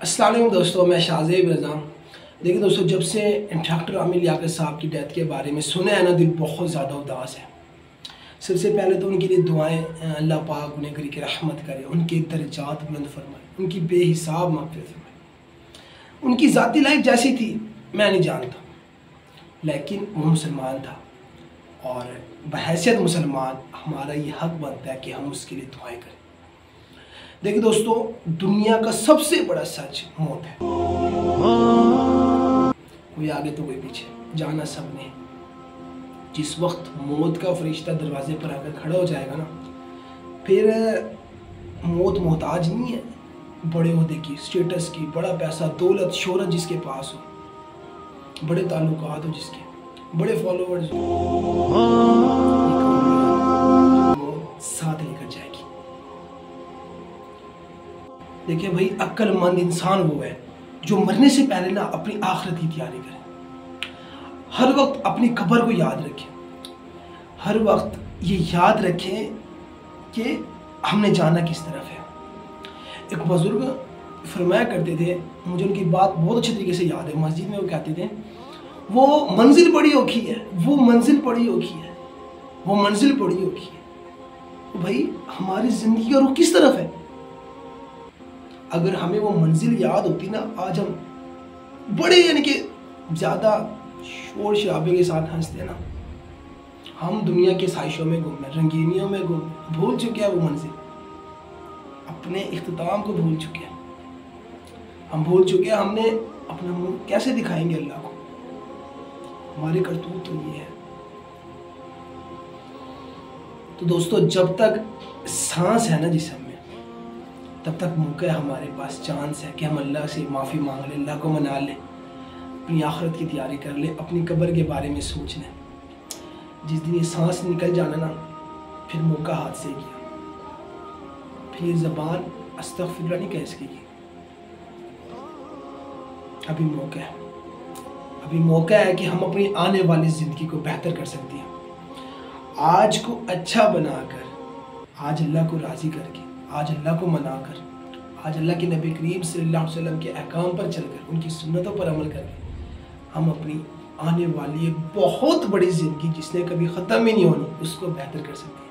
अस्सलाम वालेकुम दोस्तों, मैं शाहज़ेब रज़ा। देखिए दोस्तों, जब से डॉक्टर आमिर लियाकत साहब की डेथ के बारे में सुना है ना, दिल बहुत ज़्यादा उदास है। सबसे पहले तो उनके लिए दुआएं, अल्लाह पाक उन्हें करी के रहमत करे, उनके दर्जात बुलंद फरमाए, उनकी बेहिसाब मग़फ़िरत फरमाए। उनकी ज़ाती लाइफ जैसी थी मैं नहीं जानता, लेकिन वो मुसलमान था और बहैसियत मुसलमान हमारा ये हक़ बनता है कि हम उसके लिए दुआएं करें। देखिए दोस्तों, दुनिया का सबसे बड़ा सच मौत है। कोई आगे तो कोई पीछे, जाना सबने। जिस वक्त मौत का फरिश्ता दरवाजे पर आकर खड़ा हो जाएगा ना, फिर मौत मोहताज नहीं है बड़े ओहदे की, स्टेटस की, बड़ा पैसा, दौलत, शोहरत जिसके पास हो, बड़े ताल्लुकात हो जिसके, बड़े फॉलोअर्स हो, साथ लेकर जाएगी। देखिए भाई, अक्लमंद इंसान वो है जो मरने से पहले ना अपनी आखिरत की तैयारी करे, हर वक्त अपनी कब्र को याद रखे, हर वक्त ये याद रखे कि हमने जाना किस तरफ है। एक बुजुर्ग फरमाया करते थे, मुझे उनकी बात बहुत अच्छे तरीके से याद है। मस्जिद में वो कहते थे, वो मंजिल बड़ी औखी है, वो मंजिल बड़ी औखी है, वो मंजिल बड़ी औखी है। तो भाई हमारी ज़िंदगी और वो किस तरफ है? अगर हमें वो मंजिल याद होती ना, आज हम बड़े यानी कि ज़्यादा शोर शराबे के साथ हंसते ना। हम दुनिया के साइशों में घूम रहे, रंगीनियों में घूम, भूल चुके हैं वो मंजिल, अपने इख्तिताम को भूल चुके हैं। हम भूल चुके हैं हमने अपना मुंह कैसे दिखाएंगे अल्लाह को। हमारी करतूत तो ये है। तो दोस्तों, जब तक सांस है ना जिस्म में, तब तक मौका है, हमारे पास चांस है कि हम अल्लाह से माफ़ी मांग लें, अल्लाह को मना लें, अपनी आखिरत की तैयारी कर लें, अपनी कब्र के बारे में सोच लें। जिस दिन ये सांस निकल जाना ना, फिर मौका हाथ से गया, फिर ज़बान अस्तगफिरुल्लाह नहीं कह सकेगी। अभी मौका है, अभी मौका है कि हम अपनी आने वाली ज़िंदगी को बेहतर कर सकते हैं। आज को अच्छा बनाकर, आज अल्लाह को राज़ी करके, आज अल्लाह को मनाकर, आज अल्लाह के नबी करीम सल्लल्लाहु अलैहि वसल्लम के अहकाम पर चलकर, उनकी सुन्नतों पर अमल करके हम अपनी आने वाली एक बहुत बड़ी ज़िंदगी जिसने कभी ख़त्म ही नहीं होनी, उसको बेहतर कर सकते हैं।